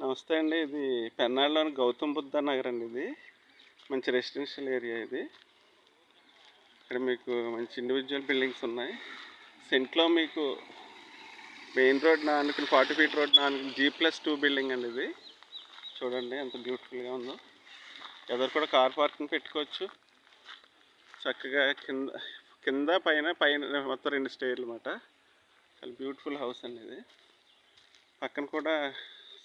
నమస్తే అండి. ఇది పెన్నాళ్ళలోని గౌతమ్ బుద్ధ నగర్ అండి. ఇది మంచి రెసిడెన్షియల్ ఏరియా. ఇది ఇక్కడ మీకు మంచి ఇండివిజువల్ బిల్డింగ్స్ ఉన్నాయి. సెంట్లో మీకు మెయిన్ రోడ్ నానుకుని 40 ఫీట్ రోడ్ నానుకుని G+2 బిల్డింగ్ అండి. ఇది చూడండి ఎంత బ్యూటిఫుల్గా ఉందో. ఎదురు కూడా కార్ పార్కింగ్ పెట్టుకోవచ్చు చక్కగా. కింద కింద పైన మొత్తం 2 స్టేర్లు అన్నమాట. చాలా బ్యూటిఫుల్ హౌస్ అండి. ఇది పక్కన కూడా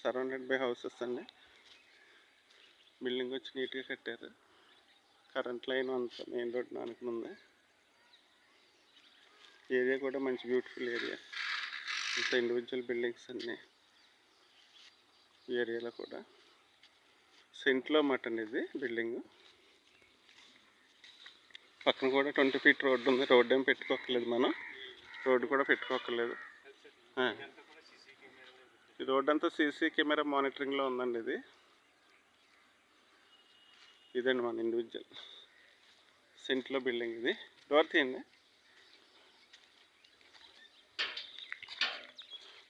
సరౌండెడ్ బై హౌసెస్ అండి. బిల్డింగ్ వచ్చి నీట్గా కట్టారు. కరెంట్ లైన్ అంతా మెయిన్ రోడ్ నానుకుని ఉంది. ఏరియా కూడా మంచి బ్యూటిఫుల్ ఏరియా. ఇంత ఇండివిజువల్ బిల్డింగ్స్ అన్నీ ఈ ఏరియాలో కూడా. సెంట్లో మటన్ ఇది బిల్డింగ్. పక్కన కూడా 20 ఫీట్ రోడ్డు ఉంది. రోడ్డు ఏం పెట్టుకోకర్లేదు, మనం రోడ్డు కూడా పెట్టుకోకర్లేదు. ఈ రోడ్ అంతా సీసీ కెమెరా మానిటరింగ్లో ఉందండి. ఇది ఇదండి మన ఇండివిజువల్ సెంట్లో బిల్డింగ్. ఇది డోర్ తీయండి.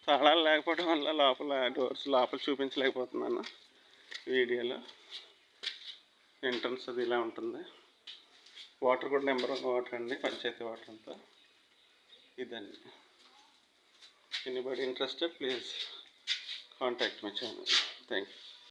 తాళాలు లేకపోవడం వల్ల లోపల డోర్స్ లోపల చూపించలేకపోతున్నాను వీడియోలో. ఎంట్రన్స్ అది ఇలా ఉంటుంది. వాటర్ కూడా నెంబర్ 1 వాటర్ అండి, పంచాయతీ వాటర్ అంతా. ఇదండి. Anybody interested please contact my channel. Thank you.